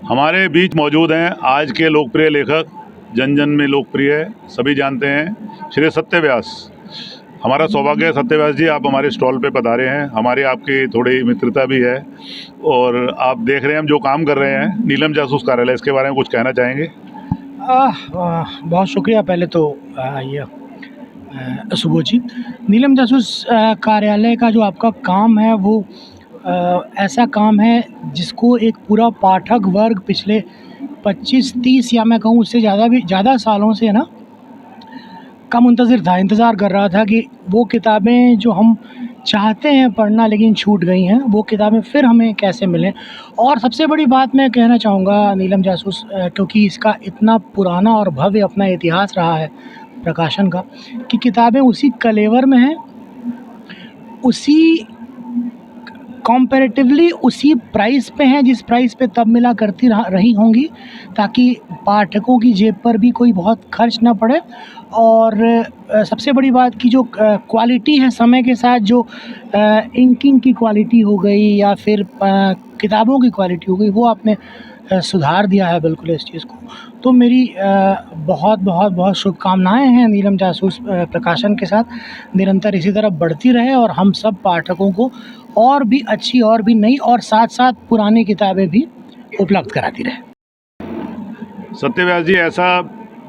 हमारे बीच मौजूद हैं आज के लोकप्रिय लेखक, जन जन में लोकप्रिय, सभी जानते हैं, श्री सत्य व्यास। हमारा सौभाग्य है सत्य व्यास जी आप हमारे स्टॉल पे पधारे हैं। हमारी आपकी थोड़ी मित्रता भी है और आप देख रहे हैं हम जो काम कर रहे हैं नीलम जासूस कार्यालय, इसके बारे में कुछ कहना चाहेंगे? बहुत शुक्रिया पहले तो सुबोध जी। नीलम जासूस कार्यालय का जो आपका काम है वो ऐसा काम है जिसको एक पूरा पाठक वर्ग पिछले 25-30 या मैं कहूँ उससे ज़्यादा सालों से ना का मुंतज़िर था, इंतज़ार कर रहा था कि वो किताबें जो हम चाहते हैं पढ़ना लेकिन छूट गई हैं, वो किताबें फिर हमें कैसे मिलें। और सबसे बड़ी बात मैं कहना चाहूँगा नीलम जासूस, क्योंकि इसका इतना पुराना और भव्य अपना इतिहास रहा है प्रकाशन का, कि किताबें उसी कलेवर में हैं, उसी कंपैरेटिवली उसी प्राइस पे हैं जिस प्राइस पे तब मिला करती रही होंगी, ताकि पाठकों की जेब पर भी कोई बहुत खर्च ना पड़े। और सबसे बड़ी बात कि जो क्वालिटी है समय के साथ, जो इंकिंग की क्वालिटी हो गई या फिर किताबों की क्वालिटी हो गई, वो आपने सुधार दिया है बिल्कुल इस चीज़ को। तो मेरी बहुत बहुत बहुत शुभकामनाएं हैं नीलम जासूस प्रकाशन के साथ, निरंतर इसी तरह बढ़ती रहे और हम सब पाठकों को और भी अच्छी और भी नई और साथ साथ पुरानी किताबें भी उपलब्ध कराती रहे। सत्य व्यास जी, ऐसा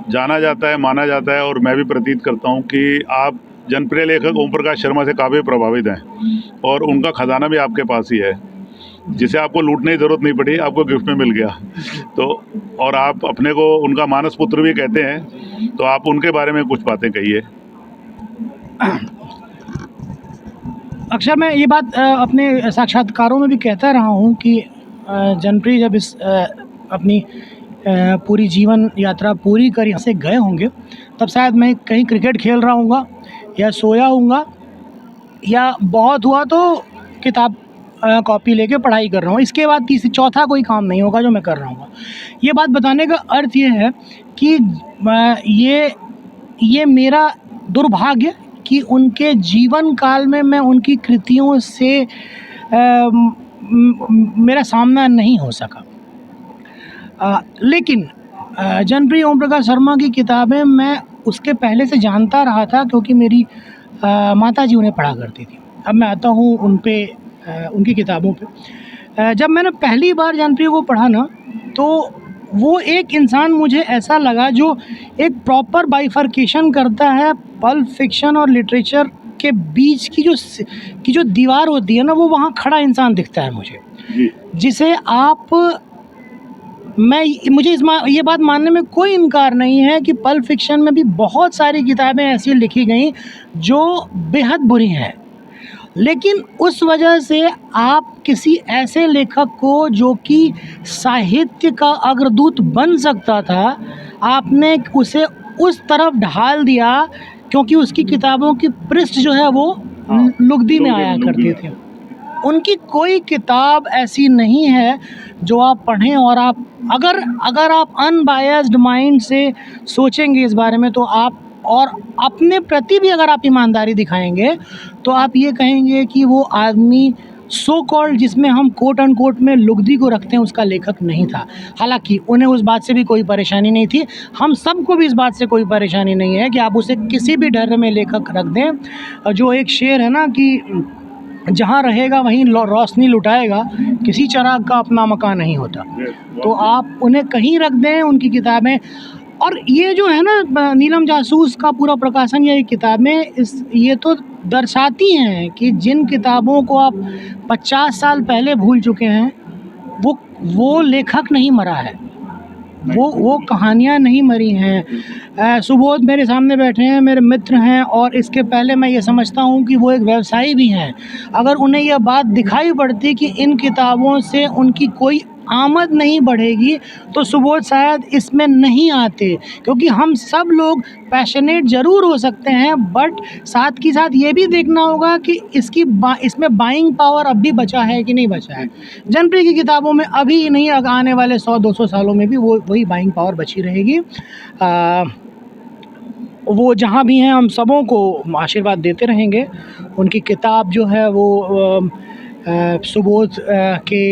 जाना जाता है, माना जाता है और मैं भी प्रतीत करता हूँ कि आप जनप्रिय लेखक ओम प्रकाश शर्मा से काफ़ी प्रभावित हैं और उनका खजाना भी आपके पास ही है, जिसे आपको लूटने की ज़रूरत नहीं पड़ी, आपको गिफ्ट में मिल गया। तो और आप अपने को उनका मानस पुत्र भी कहते हैं, तो आप उनके बारे में कुछ बातें कहिए। अक्सर मैं ये बात अपने साक्षात्कारों में भी कहता रहा हूँ कि जनप्रिय जब इस अपनी पूरी जीवन यात्रा पूरी कर यहाँ से गए होंगे, तब शायद मैं कहीं क्रिकेट खेल रहा हूँगा या सोया हूँगा या बहुत हुआ तो किताब कॉपी लेके पढ़ाई कर रहा हूँ। इसके बाद चौथा कोई काम नहीं होगा जो मैं कर रहा हूँ। ये बात बताने का अर्थ ये है कि ये मेरा दुर्भाग्य कि उनके जीवन काल में मैं उनकी कृतियों से मेरा सामना नहीं हो सका। लेकिन जनप्रिय ओम प्रकाश शर्मा की किताबें मैं उसके पहले से जानता रहा था, क्योंकि मेरी माता जी उन्हें पढ़ा करती थी। अब मैं आता हूँ उनकी किताबों पे। जब मैंने पहली बार जनप्रिय को पढ़ा ना, तो वो एक इंसान मुझे ऐसा लगा जो एक प्रॉपर बाइफर्केशन करता है पल्प फिक्शन और लिटरेचर के बीच की जो दीवार होती है ना, वो वहाँ खड़ा इंसान दिखता है मुझे, जिसे मुझे ये बात मानने में कोई इनकार नहीं है कि पल्प फिक्शन में भी बहुत सारी किताबें ऐसी लिखी गई जो बेहद बुरी हैं, लेकिन उस वजह से आप किसी ऐसे लेखक को जो कि साहित्य का अग्रदूत बन सकता था, आपने उसे उस तरफ ढाल दिया, क्योंकि उसकी किताबों की पृष्ठ जो है वो लुगदी में आया करते थे। उनकी कोई किताब ऐसी नहीं है जो आप पढ़ें और आप अगर आप अनबायस्ड माइंड से सोचेंगे इस बारे में, तो आप और अपने प्रति भी अगर आप ईमानदारी दिखाएंगे, तो आप ये कहेंगे कि वो आदमी सो कॉल्ड, जिसमें हम कोट अनकोट में लुगदी को रखते हैं, उसका लेखक नहीं था। हालांकि उन्हें उस बात से भी कोई परेशानी नहीं थी, हम सबको भी इस बात से कोई परेशानी नहीं है कि आप उसे किसी भी ढर्र में लेखक रख दें। जो एक शेर है ना कि जहाँ रहेगा वहीं रोशनी लुटाएगा, किसी चिराग का अपना मकान नहीं होता। तो आप उन्हें कहीं रख दें, उनकी किताबें। और ये जो है ना नीलम जासूस का पूरा प्रकाशन, ये किताबें ये तो दर्शाती हैं कि जिन किताबों को आप 50 साल पहले भूल चुके हैं, वो लेखक नहीं मरा है, वो कहानियाँ नहीं मरी हैं। सुबोध मेरे सामने बैठे हैं, मेरे मित्र हैं, और इसके पहले मैं ये समझता हूँ कि वो एक व्यवसायी भी हैं। अगर उन्हें यह बात दिखाई पड़ती कि इन किताबों से उनकी कोई आमद नहीं बढ़ेगी, तो सुबोध शायद इसमें नहीं आते, क्योंकि हम सब लोग पैशनेट ज़रूर हो सकते हैं, बट साथ की साथ ये भी देखना होगा कि इसमें बाइंग पावर अब भी बचा है कि नहीं बचा है। जनप्रिय की किताबों में अभी नहीं, आने वाले 100-200 सालों में भी वही बाइंग पावर बची रहेगी। वो जहाँ भी हैं हम सबों को आशीर्वाद देते रहेंगे। उनकी किताब जो है वो सुबोध के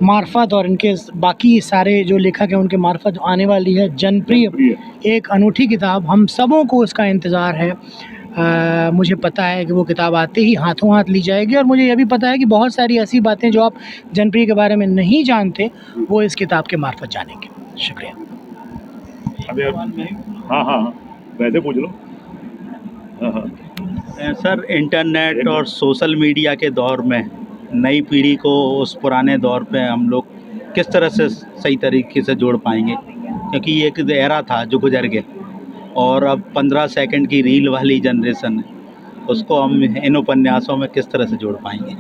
मार्फत और इनके बाकी सारे जो लेखक हैं उनके मार्फत आने वाली है जनप्रिय, एक अनूठी किताब। हम सबों को उसका इंतज़ार है। मुझे पता है कि वो किताब आते ही हाथों हाथ ली जाएगी, और मुझे यह भी पता है कि बहुत सारी ऐसी बातें जो आप जनप्रिय के बारे में नहीं जानते वो इस किताब के मार्फत जानेंगे। शुक्रिया। अभी हाँ हाँ हाँ, वैसे पूछ लो। हाँ हाँ। सर, इंटरनेट और सोशल मीडिया के दौर में नई पीढ़ी को उस पुराने दौर पे हम लोग किस तरह से सही तरीके से जोड़ पाएंगे, क्योंकि ये एक एरा था जो गुजर गया, और अब 15 सेकंड की रील वाली जनरेशन है, उसको हम इन उपन्यासों में किस तरह से जोड़ पाएंगे?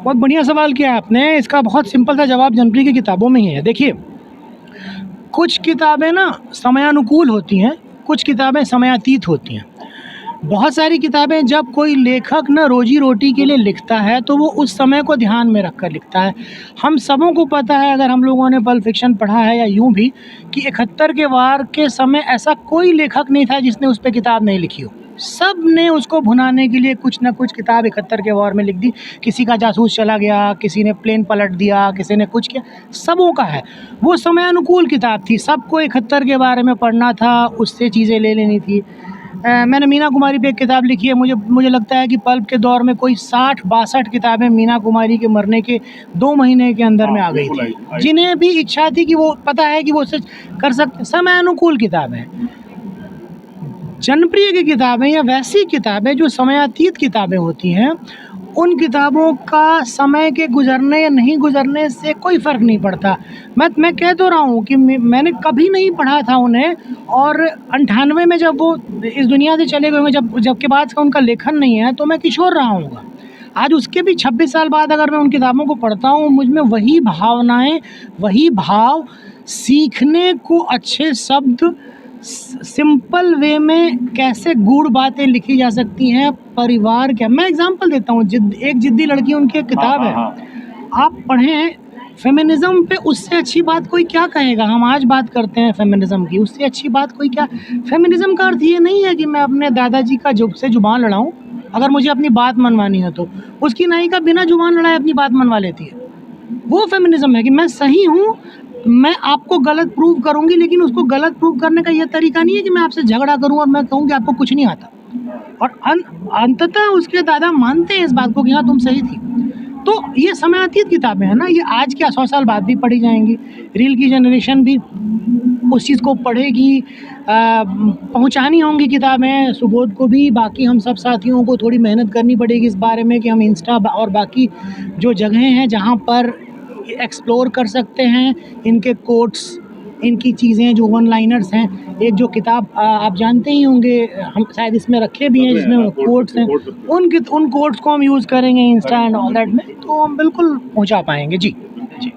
बहुत बढ़िया सवाल किया आपने। इसका बहुत सिंपल सा जवाब जनप्रिय की किताबों में ही है। देखिए, कुछ किताबें ना समयानुकूल होती हैं, कुछ किताबें समयातीत होती हैं। बहुत सारी किताबें जब कोई लेखक ना रोजी रोटी के लिए लिखता है तो वो उस समय को ध्यान में रखकर लिखता है। हम सबों को पता है, अगर हम लोगों ने पल्प फिक्शन पढ़ा है या यूं भी, कि 71 के वार के समय ऐसा कोई लेखक नहीं था जिसने उस पर किताब नहीं लिखी हो। सब ने उसको भुनाने के लिए कुछ ना कुछ किताब 71 के वार में लिख दी। किसी का जासूस चला गया, किसी ने प्लेन पलट दिया, किसी ने कुछ किया, सबों का है। वो समयानुकूल किताब थी, सबको 71 के बारे में पढ़ना था, उससे चीज़ें ले लेनी थी। मैंने मीना कुमारी पे एक किताब लिखी है। मुझे लगता है कि पल्प के दौर में कोई 60-62 किताबें मीना कुमारी के मरने के 2 महीने के अंदर में आ गई थी, जिन्हें भी इच्छा थी कि वो पता है कि वो सच कर सकते। समयानुकूल किताबें। जनप्रिय की किताबें या वैसी किताबें जो समयातीत किताबें होती हैं, उन किताबों का समय के गुज़रने या नहीं गुज़रने से कोई फ़र्क नहीं पड़ता। मैं कह तो रहा हूँ कि मैंने कभी नहीं पढ़ा था उन्हें, और 98 में जब वो इस दुनिया से चले गए होंगे, जब के बाद का उनका लेखन नहीं है, तो मैं किशोर रहा हूँगा। आज उसके भी 26 साल बाद अगर मैं उन किताबों को पढ़ता हूँ, मुझ में वही भावनाएँ, वही भाव, सीखने को अच्छे शब्द, सिंपल वे में कैसे गूढ़ बातें लिखी जा सकती हैं, परिवार क्या। मैं एग्जांपल देता हूँ, एक जिद्दी लड़की उनकी एक किताब है, आप पढ़ें। फेमिनिज़्म पे उससे अच्छी बात कोई क्या कहेगा। हम आज बात करते हैं फेमिनिज़्म की, उससे अच्छी बात कोई क्या। फेमिनिज़्म का अर्थ ये नहीं है कि मैं अपने दादाजी का जुबान लड़ाऊँ अगर मुझे अपनी बात मनवानी है तो। उसकी नायिका बिना जुबान लड़ाए अपनी बात मनवा लेती है। वो फेमिनिज़्म है कि मैं सही हूँ, मैं आपको गलत प्रूव करूँगी, लेकिन उसको गलत प्रूव करने का ये तरीका नहीं है कि मैं आपसे झगड़ा करूँ और मैं कहूँ कि आपको कुछ नहीं आता। और अंततः उसके दादा मानते हैं इस बात को कि हाँ तुम सही थी। तो ये समयातीत किताबें हैं ना, ये आज क्या 100 साल बाद भी पढ़ी जाएंगी। रील की जनरेशन भी उस चीज़ को पढ़ेगी, पहुंचानी होंगी किताबें सुबोध को भी। बाकी हम सब साथियों को थोड़ी मेहनत करनी पड़ेगी इस बारे में कि हम इंस्टा और बाकी जो जगहें हैं जहां पर एक्सप्लोर कर सकते हैं इनके कोट्स, इनकी चीज़ें जो वन लाइनर्स हैं। एक जो किताब आप जानते ही होंगे, हम शायद इसमें रखे भी हैं, जिसमें कोट्स हैं, उन कोट्स को हम यूज़ करेंगे इंस्टा एंड ऑल दैट में, तो हम बिल्कुल पहुंचा पाएंगे। जी जी।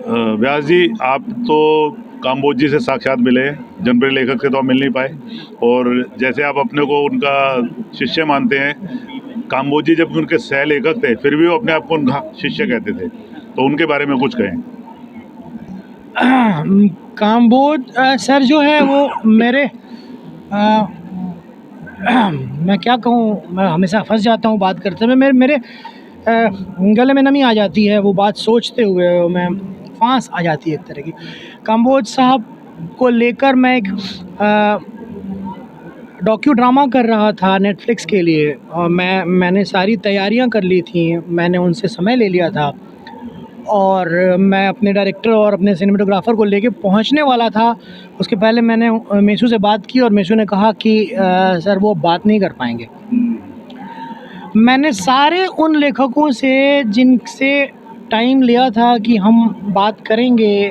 व्यास जी, आप तो काम्बोज जी से साक्षात मिले, जनप्रिय लेखक से तो आप मिल नहीं पाए, और जैसे आप अपने को उनका शिष्य मानते हैं, काम्बोज जी जब उनके सह लेखक थे फिर भी वो अपने आप को उनका शिष्य कहते थे, तो उनके बारे में कुछ कहें। काम्बोज सर जो है वो मेरे मैं क्या कहूँ, मैं हमेशा फंस जाता हूँ बात करते हुए। मेरे गले में नमी आ जाती है वो बात सोचते हुए, मैं फांस आ जाती है एक तरह की। काम्बोज साहब को लेकर मैं एक डॉक्यू ड्रामा कर रहा था नेटफ्लिक्स के लिए, और मैंने सारी तैयारियां कर ली थी, मैंने उनसे समय ले लिया था, और मैं अपने डायरेक्टर और अपने सिनेमेटोग्राफर को लेके पहुंचने वाला था। उसके पहले मैंने मेसू से बात की और मेसू ने कहा कि सर वो बात नहीं कर पाएंगे। मैंने सारे उन लेखकों से जिनसे टाइम लिया था कि हम बात करेंगे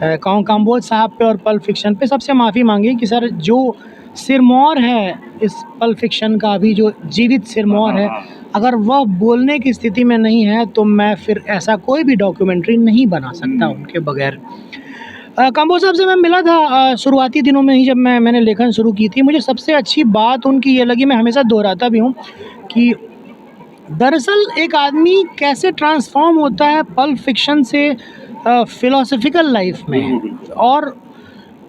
काम्बोज साहब पे और पल्प फिक्शन पे, सबसे माफ़ी मांगी कि सर जो सिरमौर है इस पल्प फिक्शन का, अभी जो जीवित सिरमौर है, अगर वह बोलने की स्थिति में नहीं है तो मैं फिर ऐसा कोई भी डॉक्यूमेंट्री नहीं बना सकता उनके बगैर। काम्बोज साहब से मैं मिला था शुरुआती दिनों में ही, जब मैंने लेखन शुरू की थी। मुझे सबसे अच्छी बात उनकी ये लगी, मैं हमेशा दोहराता भी हूँ, कि दरअसल एक आदमी कैसे ट्रांसफॉर्म होता है पल्प फिक्शन से फ़िलॉसफिकल लाइफ में, और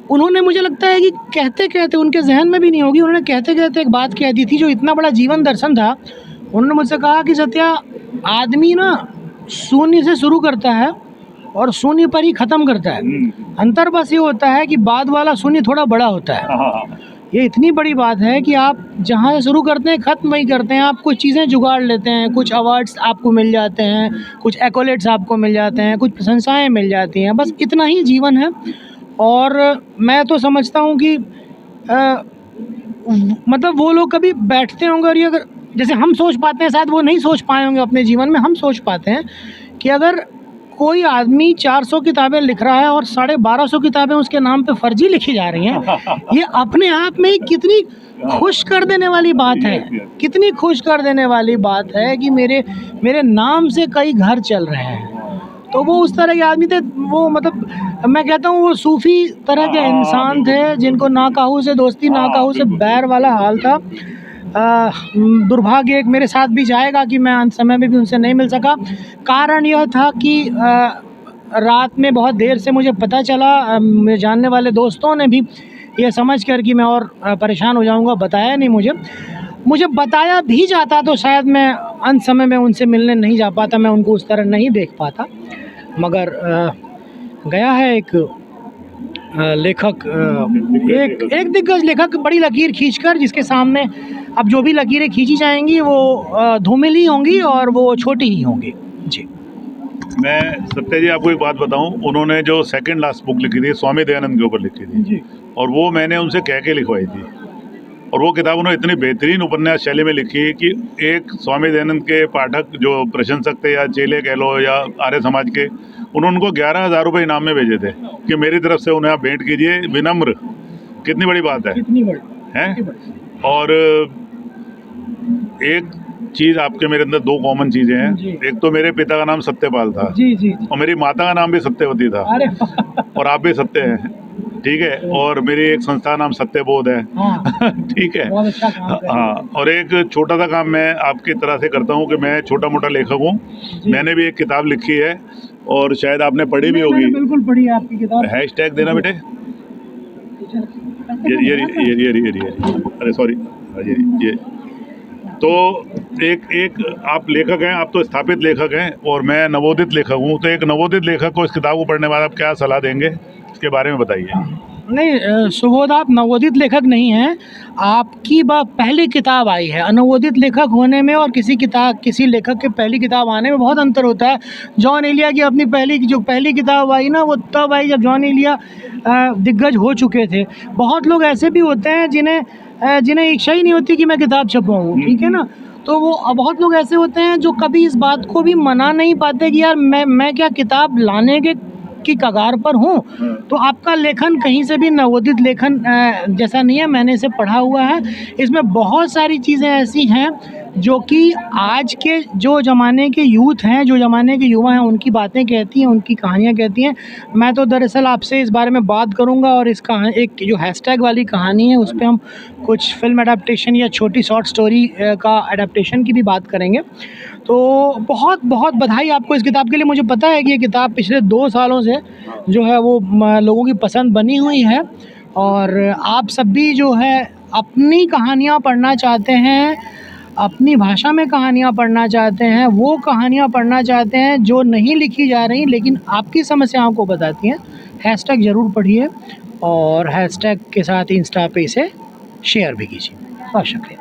उन्होंने, मुझे लगता है कि कहते कहते उनके जहन में भी नहीं होगी, उन्होंने कहते कहते एक बात कह दी थी जो इतना बड़ा जीवन दर्शन था। उन्होंने मुझसे कहा कि सत्या, आदमी ना शून्य से शुरू करता है और शून्य पर ही ख़त्म करता है। अंतर बस ये होता है कि बाद वाला शून्य थोड़ा बड़ा होता है। ये इतनी बड़ी बात है कि आप जहाँ से शुरू करते हैं ख़त्म वहीं करते हैं। आप कुछ चीज़ें जुगाड़ लेते हैं, कुछ अवार्ड्स आपको मिल जाते हैं, कुछ एक्कोलेट्स आपको मिल जाते हैं, कुछ प्रशंसाएँ मिल जाती हैं, बस इतना ही जीवन है। और मैं तो समझता हूँ कि मतलब वो लोग कभी बैठते होंगे और ये अगर जैसे हम सोच पाते हैं, शायद वो नहीं सोच पाए होंगे अपने जीवन में। हम सोच पाते हैं कि अगर कोई आदमी 400 किताबें लिख रहा है और 1250 किताबें उसके नाम पे फर्जी लिखी जा रही हैं, ये अपने आप में ही कितनी खुश कर देने वाली बात है, कितनी खुश कर देने वाली बात है कि मेरे नाम से कई घर चल रहे हैं। तो वो उस तरह के आदमी थे, वो मतलब मैं कहता हूँ वो सूफ़ी तरह के इंसान थे जिनको ना काहू से दोस्ती ना काहू से बैर वाला हाल था। दुर्भाग्य एक मेरे साथ भी जाएगा कि मैं अंत समय में भी उनसे नहीं मिल सका। कारण यह था कि रात में बहुत देर से मुझे पता चला, मेरे जानने वाले दोस्तों ने भी ये समझ कर कि मैं और परेशान हो जाऊंगा बताया नहीं मुझे बताया भी जाता तो शायद मैं अंत समय में उनसे मिलने नहीं जा पाता, मैं उनको उस तरह नहीं देख पाता। मगर गया है एक लेखक, एक दिग्गज लेखक बड़ी लकीर खींचकर, जिसके सामने अब जो भी लकीरें खींची जाएंगी वो धूमिल होंगी और वो छोटी ही होंगी। जी, मैं सत्या जी आपको एक बात बताऊं, उन्होंने जो सेकंड लास्ट बुक लिखी थी स्वामी दयानंद के ऊपर लिखी थी जी, और वो मैंने उनसे कह के लिखवाई थी। और वो किताब उन्होंने इतनी बेहतरीन उपन्यास शैली में लिखी कि एक स्वामी दयानंद के पाठक जो प्रशंसक थे या चेले कह लो या आर्य समाज के, उन्होंने उनको 11,000 रुपये इनाम में भेजे थे कि मेरी तरफ से उन्हें आप भेंट कीजिए, विनम्र। कितनी बड़ी बात है, कितनी बड़ी हैं? और एक चीज़ आपके मेरे अंदर दो कॉमन चीज़ें हैं। जी। एक तो मेरे पिता का नाम सत्यपाल था जी जी और मेरी माता का नाम भी सत्यवती था अरे और आप भी सत्य हैं, ठीक है। और मेरी एक संस्था नाम सत्यबोध है, हाँ, ठीक है। बहुत अच्छा काम कर रहे हैं। हाँ, और एक छोटा सा काम मैं आपकी तरह से करता हूँ कि मैं छोटा मोटा लेखक हूँ। मैंने भी एक किताब लिखी है और शायद आपने पढ़ी भी होगी। मैंने बिल्कुल पढ़ी है आपकी किताब। हैशटैग देना बेटे, ये अरे सॉरी, ये तो एक आप लेखक हैं, आप तो स्थापित लेखक हैं और मैं नवोदित लेखक हूँ। तो एक नवोदित लेखक को इस किताब को पढ़ने के बाद आप क्या सलाह देंगे, इसके बारे में बताइए। नहीं सुबोध, आप नवोदित लेखक नहीं हैं। आपकी पहली किताब आई है। अनवोदित लेखक होने में और किसी लेखक के पहली किताब आने में बहुत अंतर होता है। जॉन एलिया की अपनी पहली किताब आई ना, वो तब आई जब जॉन एलिया दिग्गज हो चुके थे। बहुत लोग ऐसे भी होते हैं जिन्हें इच्छा ही नहीं होती कि मैं किताब छपवाऊँ, ठीक है ना। तो वो बहुत लोग ऐसे होते हैं जो कभी इस बात को भी मना नहीं पाते कि यार मैं क्या किताब लाने की कगार पर हूँ। तो आपका लेखन कहीं से भी नवोदित लेखन जैसा नहीं है। मैंने इसे पढ़ा हुआ है। इसमें बहुत सारी चीज़ें ऐसी हैं जो कि आज के जो ज़माने के यूथ हैं, जो ज़माने के युवा हैं, उनकी बातें कहती हैं, उनकी कहानियाँ कहती हैं। मैं तो दरअसल आपसे इस बारे में बात करूँगा और एक जो हैशटैग वाली कहानी है उस पर हम कुछ फिल्म एडाप्टेशन या छोटी शॉर्ट स्टोरी का एडाप्टेशन की भी बात करेंगे। तो बहुत बहुत बधाई आपको इस किताब के लिए। मुझे पता है कि ये किताब पिछले 2 सालों से जो है वो लोगों की पसंद बनी हुई है और आप सब भी जो है अपनी कहानियाँ पढ़ना चाहते हैं, अपनी भाषा में कहानियाँ पढ़ना चाहते हैं, वो कहानियाँ पढ़ना चाहते हैं जो नहीं लिखी जा रही लेकिन आपकी समस्याओं को बताती हैं। हैशटैग ज़रूर पढ़िए और हैशटैग के साथ इंस्टा पे इसे शेयर भी कीजिए। बहुत शुक्रिया।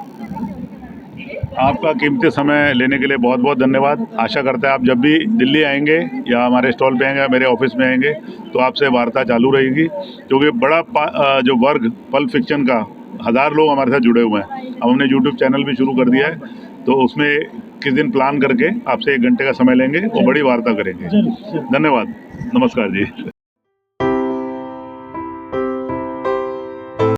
आपका कीमती समय लेने के लिए बहुत बहुत धन्यवाद। आशा करते हैं आप जब भी दिल्ली आएंगे या हमारे स्टॉल पे आएंगे या मेरे ऑफिस में आएंगे तो आपसे वार्ता चालू रहेगी, क्योंकि बड़ा जो वर्ग पल्प फिक्शन का 1000 लोग हमारे साथ जुड़े हुए हैं। अब हमने यूट्यूब चैनल भी शुरू कर दिया है, तो उसमें किस दिन प्लान करके आपसे 1 घंटे का समय लेंगे और बड़ी वार्ता करेंगे। धन्यवाद, नमस्कार जी।